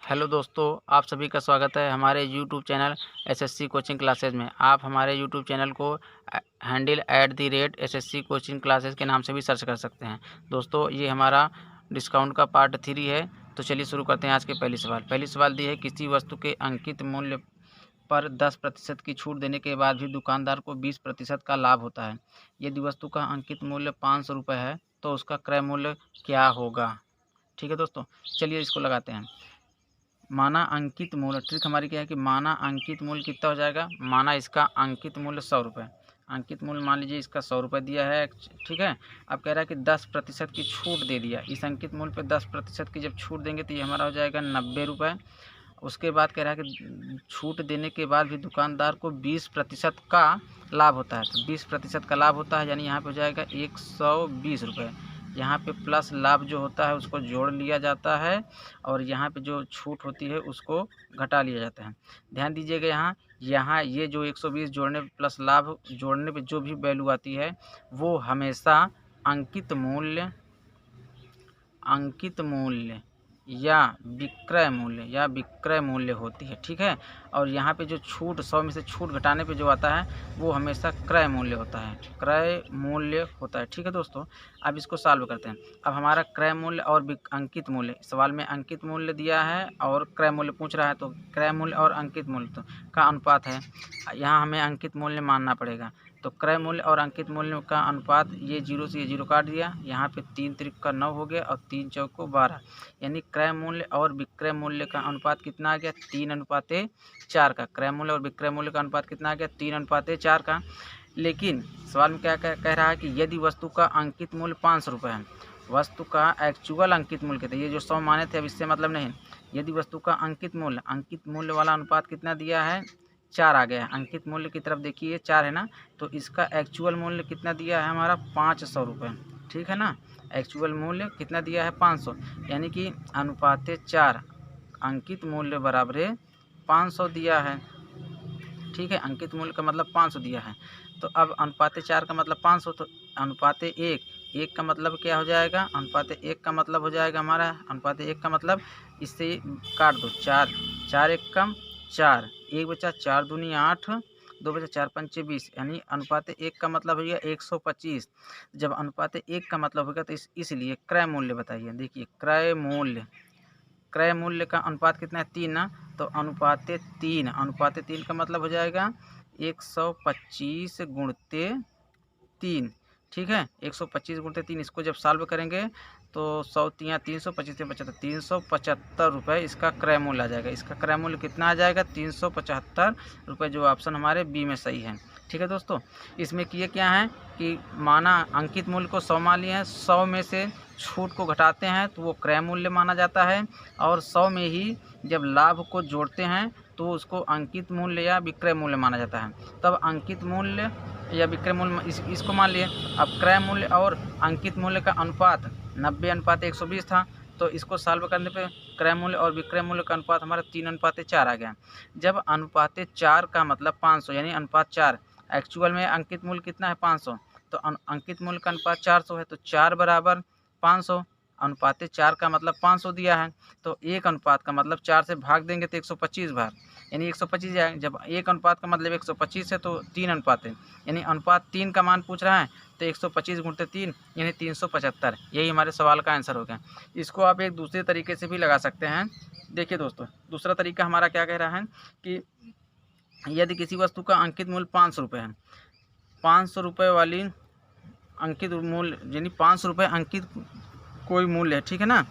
Hello दोस्तों, आप सभी का स्वागत है हमारे YouTube channel SSC coaching classes में। आप हमारे यूट्यूब चैनल को हैंडल @SSC कोचिंग क्लासेस के नाम से भी सर्च कर सकते हैं। दोस्तों, ये हमारा डिस्काउंट का पार्ट 3 है। तो चलिए शुरू करते हैं आज के पहली सवाल। पहली सवाल दी है, किसी वस्तु के अंकित मूल्य पर 10% की छूट देने के बाद भी दुकानदार को 20% का लाभ होता है। यदि वस्तु का अंकित मूल्य 500 रुपये है तो उसका क्रय मूल्य क्या होगा। ठीक है दोस्तों, चलिए इसको लगाते हैं। माना अंकित मूल्य, ट्रिक हमारी क्या है कि माना अंकित मूल्य कितना हो जाएगा। माना इसका अंकित मूल्य 100 रुपये, अंकित मूल्य मान लीजिए इसका 100 रुपये दिया है। ठीक है, अब कह रहा है कि 10% की छूट दे दिया। इस अंकित मूल्य पे 10% की जब छूट देंगे तो ये हमारा हो जाएगा 90 रुपये। उसके बाद कह रहा है कि छूट देने के बाद भी दुकानदार को 20% का लाभ होता है। तो 20% का लाभ होता है, यानी यहाँ पे हो जाएगा 120 रुपये। यहाँ पे प्लस लाभ जो होता है उसको जोड़ लिया जाता है और यहाँ पे जो छूट होती है उसको घटा लिया जाता है। ध्यान दीजिएगा, यहाँ ये जो 120 जोड़ने प्लस लाभ जोड़ने पे जो भी वैल्यू आती है वो हमेशा अंकित मूल्य या विक्रय मूल्य होती है। ठीक है, और यहाँ पे जो छूट 100 में से छूट घटाने पे जो आता है वो हमेशा क्रय मूल्य होता है, क्रय मूल्य होता है। ठीक है दोस्तों, अब इसको सॉल्व करते हैं। अब हमारा क्रय मूल्य और अंकित मूल्य, सवाल में अंकित मूल्य दिया है और क्रय मूल्य पूछ रहा है, तो क्रय मूल्य और अंकित मूल्य का अनुपात है। यहाँ हमें अंकित मूल्य मानना पड़ेगा। तो क्रय मूल्य और अंकित मूल्य का अनुपात, ये 0 से ये 0 काट दिया, यहाँ पे 3 त्रिक का 9 हो गया और 3 चौको 12, यानी क्रय मूल्य और विक्रय मूल्य का अनुपात कितना आ गया, 3:4 का। क्रय मूल्य और विक्रय मूल्य का अनुपात कितना आ गया, 3:4 का। लेकिन सवाल में क्या कह रहा है कि यदि वस्तु का अंकित मूल्य 500 रुपये है, वस्तु का एक्चुअल अंकित मूल्य कितना, ये जो 100 माने थे अब इससे मतलब नहीं। यदि वस्तु का अंकित मूल्य वाला अनुपात कितना दिया है, 4 आ गया है। अंकित मूल्य की तरफ देखिए 4 है ना, तो इसका एक्चुअल मूल्य कितना दिया है हमारा 500 रुपये। ठीक है ना, एक्चुअल मूल्य कितना दिया है 500, यानी कि अनुपाते 4 अंकित मूल्य बराबर 500 दिया है। ठीक है, अंकित मूल्य का मतलब 500 दिया है। तो अब अनुपाते 4 का मतलब 500, तो अनुपाते 1 का मतलब क्या हो जाएगा, अनुपाते 1 का मतलब हो जाएगा हमारा, अनुपाते 1 का मतलब इससे काट दो, 4 4 1 कम 4, 1 बचा 4 दूनी 8, 2 बचा 4 पंचे 20, यानी अनुपाते 1 का मतलब हो गया 125। जब अनुपाते 1 का मतलब होगा तो इसलिए क्रय मूल्य बताइए। देखिए क्रय मूल्य का अनुपात कितना है, 3 ना, तो अनुपाते 3 का मतलब हो जाएगा 125 गुणते 3। ठीक है, 125 गुणते 3, इसको जब सॉल्व करेंगे तो 100 तियाँ 325 75, 375 रुपये इसका क्रय मूल्य आ जाएगा। इसका क्रय मूल्य कितना आ जाएगा, 375 रुपये, जो ऑप्शन हमारे बी में सही है। ठीक है दोस्तों, इसमें किए क्या है कि माना अंकित मूल्य को 100 मान लिए हैं, 100 में से छूट को घटाते हैं तो वो क्रय मूल्य माना जाता है, और 100 में ही जब लाभ को जोड़ते हैं तो उसको अंकित मूल्य या विक्रय मूल्य माना जाता है। तब अंकित मूल्य या विक्रय मूल्य इसको मान लिए। अब क्रय मूल्य और अंकित मूल्य का अनुपात 90:120 था, तो इसको सॉल्व करने पे क्रय मूल्य और विक्रय मूल्य का अनुपात हमारा 3:4 आ गया। जब अनुपाते 4 का मतलब 500, यानी अनुपात 4, एक्चुअल में अंकित मूल्य कितना है 500, तो अंकित मूल्य का अनुपात 400 है, तो 4 बराबर 500। अनुपाते 4 का मतलब 500 दिया है, तो 1 अनुपात का मतलब 4 से भाग देंगे तो 125 बार, यानी 125 आएगा। जब 1 अनुपात का मतलब 125 है तो 3 अनुपात है, यानी अनुपात 3 का मान पूछ रहा है, तो 125 गुणते 3 यानी 375। यही हमारे सवाल का आंसर हो गया। इसको आप एक दूसरे तरीके से भी लगा सकते हैं। देखिए दोस्तों, दूसरा तरीका हमारा क्या कह रहा है कि यदि किसी वस्तु का अंकित मूल्य 500 रुपये है, 500 रुपये वाली अंकित मूल्य, यानी 500 रुपये अंकित कोई मूल्य है। ठीक है ना,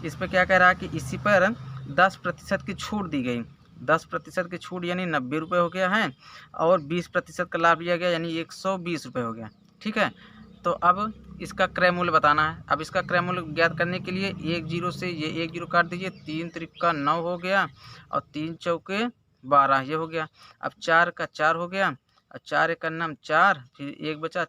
इस पर क्या कह रहा है कि इसी पर 10% की छूट दी गई। 10% की छूट यानी 90 रुपये हो गया है, और 20% का लाभ लिया गया यानी 120 रुपये हो गया। ठीक है, तो अब इसका क्रय मूल्य बताना है। अब इसका क्रय मूल्य ज्ञात करने के लिए 1 0 से ये 1 0 काट दीजिए, 3 त्रिका 9 हो गया और 3 चौके 12 ये हो गया। अब 4 का 4 हो गया और 4 एक नम 4, फिर 1 बचा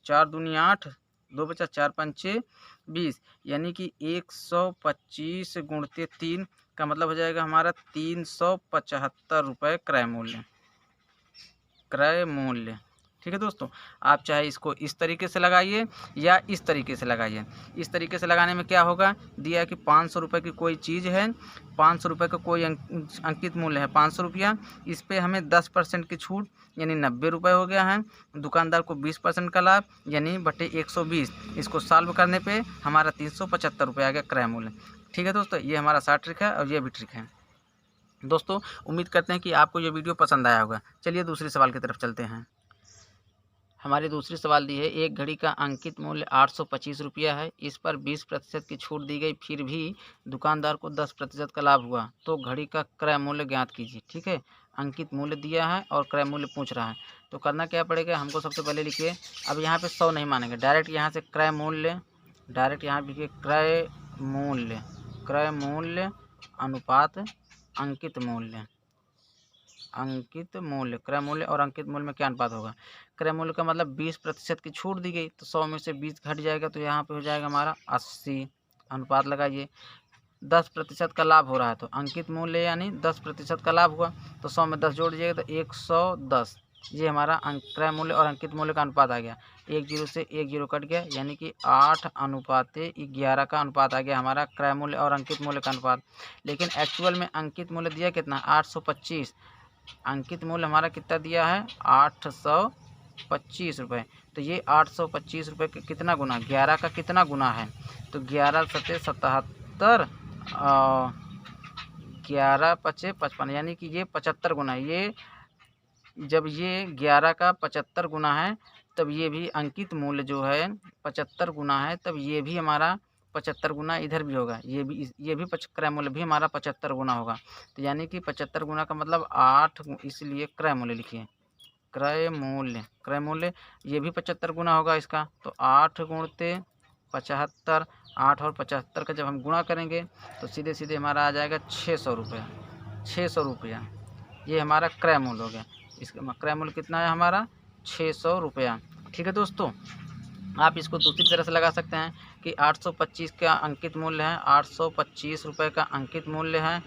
4 दूनी 8, 2 बचा 4 पंचे 20, यानी कि 125 गुणते 3 का मतलब हो जाएगा हमारा 375 रुपये क्रय मूल्य। ठीक है दोस्तों, आप चाहे इसको इस तरीके से लगाइए या इस तरीके से लगाइए। इस तरीके से लगाने में क्या होगा, दिया है कि 500 रुपये की कोई चीज़ है, 500 रुपये का कोई अंकित मूल्य है 500 रुपया, इस पर हमें 10% की छूट यानी 90 रुपये हो गया है। दुकानदार को 20% का लाभ यानी बटे 120। इसको सॉल्व करने पे हमारा 375 रुपये आ गया क्रय मूल्य। ठीक है दोस्तों, ये हमारा 60 ट्रिक है और ये भी ट्रिक है। दोस्तों उम्मीद करते हैं कि आपको ये वीडियो पसंद आया होगा। चलिए दूसरे सवाल की तरफ चलते हैं। हमारी दूसरी सवाल दी है, एक घड़ी का अंकित मूल्य 825 रुपया है, इस पर 20% की छूट दी गई, फिर भी दुकानदार को 10% का लाभ हुआ, तो घड़ी का क्रय मूल्य ज्ञात कीजिए। ठीक है, अंकित मूल्य दिया है और क्रय मूल्य पूछ रहा है, तो करना क्या पड़ेगा, हमको सबसे पहले लिखिए। अब यहाँ पे 100 नहीं मानेंगे, डायरेक्ट यहाँ से क्रय मूल्य, डायरेक्ट यहाँ लिखिए क्रय मूल्य अनुपात अंकित मूल्य, अंकित मूल्य, क्रय मूल्य और अंकित मूल्य में क्या अनुपात होगा। क्रय मूल्य का मतलब 20% की छूट दी गई, तो 100 में से 20 घट जाएगा, तो यहाँ पे हो जाएगा हमारा 80। अनुपात लगाइए, 10% का लाभ हो रहा है, तो अंकित मूल्य यानी 10% का लाभ हुआ, तो 100 में 10 जोड़ दीजिएगा तो 110। ये हमारा क्रय मूल्य और अंकित मूल्य का अनुपात आ गया। 1 0 से 1 0 कट गया, यानी कि 8:11 का अनुपात आ गया हमारा क्रय मूल्य और अंकित मूल्य का अनुपात। लेकिन एक्चुअल में अंकित मूल्य दिया कितना, 825, अंकित मूल्य हमारा कितना दिया है, 825 रुपये। तो ये 825 रुपये का कितना गुना, 11 का कितना गुना है, तो 11 सत्ते 77, 11 पचे 55, यानी कि ये 75 गुना है। ये जब ये 11 का 75 गुना है, तब ये भी अंकित मूल्य जो है 75 गुना है, तब ये भी हमारा 75 गुना इधर भी होगा, ये भी क्रय मूल्य भी हमारा 75 गुना होगा। तो यानी कि 75 गुना का मतलब 8, इसलिए क्रय मूल्य लिखिए, क्रय मूल्य ये भी 75 गुना होगा इसका, तो 8 गुणते 75, 8 और 75 का जब हम गुणा करेंगे तो सीधे सीधे हमारा आ जाएगा 600 रुपया, 600 रुपया, ये हमारा क्रय मूल्य हो गया। इसका क्रय मूल्य कितना है हमारा, 600 रुपया। ठीक है दोस्तों, आप इसको दूसरी तरह से लगा सकते हैं कि 825 का अंकित मूल्य है, 825 रुपये का अंकित मूल्य है,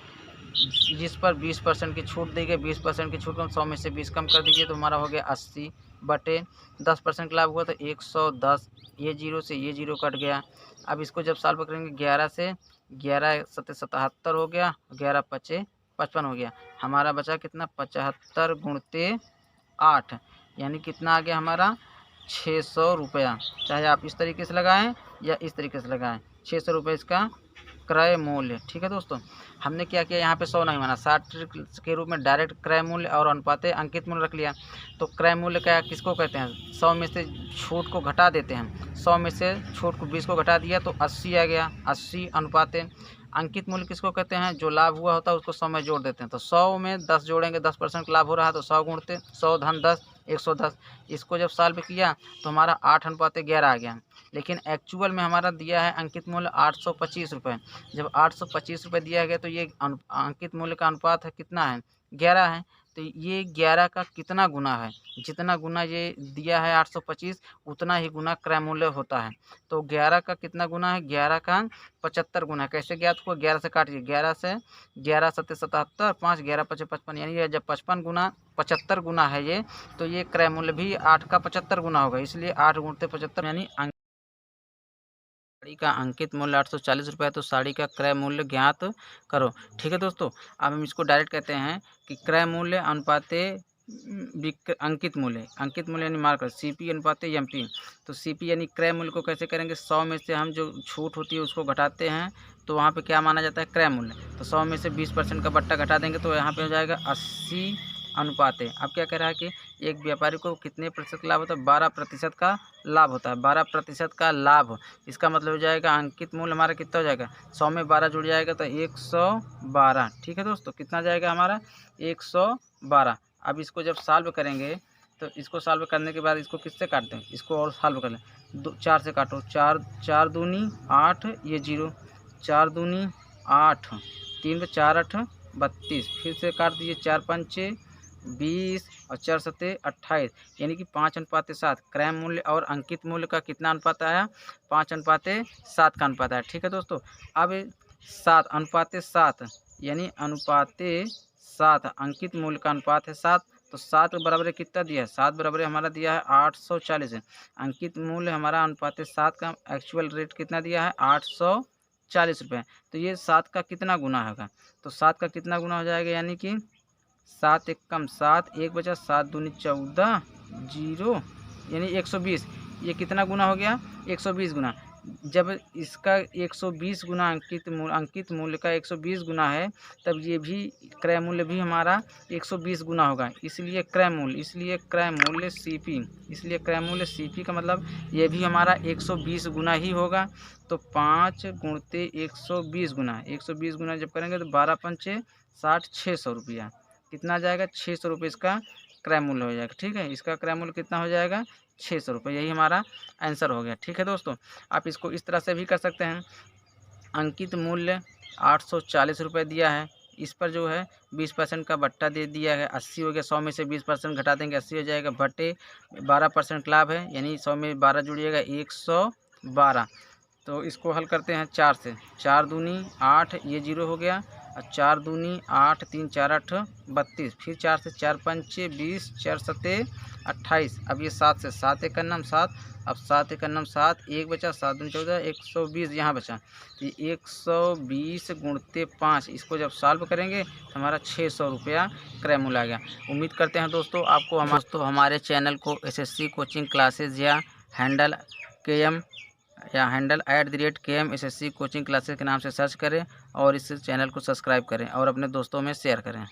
जिस पर 20% की छूट दी गई, 20% की छूट को 100 में से 20 कम कर दीजिए, तो हमारा हो गया 80 बटे 10% का लाभ हुआ तो 110, ये 0 से ये 0 कट गया। अब इसको जब सॉल्व करेंगे 11 से 11 सत्ते 77 हो गया, 11 पचे 55 हो गया, हमारा बचा कितना, 75 गुणते 8, यानी कितना आ गया हमारा 600 रुपया। चाहे आप इस तरीके से लगाएं या इस तरीके से लगाएं, 600 रुपये इसका क्रय मूल्य। ठीक है दोस्तों, हमने क्या किया, यहाँ पे 100 नहीं माना, 60 के रूप में डायरेक्ट क्रय मूल्य और अनुपाते अंकित मूल्य रख लिया। तो क्रय मूल्य क्या किसको कहते हैं, 100 में से छूट को घटा देते हैं, 100 में से छूट को 20 को घटा दिया तो 80 आ गया, 80 अनुपाते। अंकित मूल्य किसको कहते हैं, जो लाभ हुआ होता है उसको 100 में जोड़ देते हैं, तो 100 में 10 जोड़ेंगे, 10% का लाभ हो रहा है तो 100 गुणते 100 धन 10, 110। इसको जब सॉल्व किया तो हमारा 8:11 आ गया। लेकिन एक्चुअल में हमारा दिया है अंकित मूल्य 825 रुपये। जब 825 रुपये दिया गया तो ये अंकित मूल्य का अनुपात है कितना है, 11 है, तो ये 11 का कितना गुना है, जितना गुना ये दिया है 825, उतना ही गुना क्रय मूल्य होता है। तो 11 का कितना गुना है, 11 का 75 गुना है। कैसे ज्ञात हुआ, 11 से काटिए, 11 से 11 सत्ते 77, 5 11 पचे 55, यानी ये जब 55 गुना 75 गुना है ये, तो ये क्रय मूल्य भी 8 का 75 गुना होगा, इसलिए 8 गुणते 75, यानी साड़ी का अंकित मूल्य 840 रुपये है, तो साड़ी का क्रय मूल्य ज्ञात करो। ठीक है दोस्तों, अब हम इसको डायरेक्ट कहते हैं कि क्रय मूल्य अनुपाते अंकित मूल्य यानी मार्क CP अनुपाते MP। तो CP यानी क्रय मूल्य को कैसे करेंगे, 100 में से हम जो छूट होती है उसको घटाते हैं, तो वहाँ पे क्या माना जाता है, क्रय मूल्य। तो 100 में से 20% का बट्टा घटा देंगे तो यहाँ पे हो जाएगा 80 अनुपात है। अब क्या कह रहा है कि एक व्यापारी को कितने प्रतिशत लाभ होता है, 12% का लाभ होता है, 12% का लाभ। इसका मतलब हो जाएगा अंकित मूल्य हमारा कितना हो जाएगा, 100 में 12 जुड़ जाएगा तो 112। ठीक है दोस्तों, कितना जाएगा हमारा, 112। अब इसको जब सॉल्व करेंगे तो इसको सॉल्व करने के बाद इसको किससे काटते हैं, इसको और सॉल्व कर लें, 4 से काटो, 4 दूनी 8, ये 0, 4 दूनी 8, 3 4 8 32, फिर से काट दीजिए, 4 पंचे 20 और 4 सत्ते 28, यानी कि 5:7। क्रय मूल्य और अंकित मूल्य का कितना अनुपात आया, 5:7 का अनुपात आया। ठीक है दोस्तों, अब 7:7 यानी अनुपाते 7, अंकित मूल्य का अनुपात है 7, तो 7 बराबर कितना दिया है, 7 बराबर हमारा दिया है 840 है। अंकित मूल्य हमारा अनुपात 7 का एक्चुअल रेट कितना दिया है 840 रुपये। तो ये 7 का कितना गुना होगा, तो 7 का कितना गुना हो जाएगा, यानी कि 7 एकम 7, 1 बचा 7 दूनी 14, 0 यानी 120। ये कितना गुना हो गया, 120 गुना। जब इसका 120 गुना अंकित मूल्य का 120 गुना है, तब ये भी क्रय मूल्य भी हमारा 120 गुना होगा। इसलिए क्रय मूल्य CP का मतलब ये भी हमारा 120 गुना ही होगा। तो 5 गुणते 120 गुना, 120 गुना जब करेंगे तो 12 पंचे 60, 600 रुपया कितना आ जाएगा, 600 रुपये इसका क्रय मूल्य हो जाएगा। ठीक है, इसका क्रय मूल्य कितना हो जाएगा, 600 रुपये। यही हमारा आंसर हो गया। ठीक है दोस्तों, आप इसको इस तरह से भी कर सकते हैं। अंकित मूल्य 840 रुपये दिया है, इस पर जो है 20% का बट्टा दे दिया है, 80 हो गया। 100 में से 20% घटा देंगे, 80 हो जाएगा। बटे 12% लाभ है, यानी 100 में 12 जुड़िएगा 112। तो इसको हल करते हैं 4 से, 4 दूनी 8, ये 0 हो गया। और 4 दूनी 8, 3 4 8 32, फिर 4 से 4 पंचे 20, 4 सते 28। अब ये 7 से, 7 एक नम 7, अब 7 एक नम 7, 1 बचा, 7 दूनी 14, 120 यहाँ बचा। तो 120 गुणते 5, इसको जब सॉल्व करेंगे तो हमारा 600 रुपया क्रय मूल्य आ गया। उम्मीद करते हैं दोस्तों आपको हमारे चैनल को SSC कोचिंग क्लासेज या handle @KM SSC coaching classes के नाम से सर्च करें और इस चैनल को सब्सक्राइब करें और अपने दोस्तों में शेयर करें।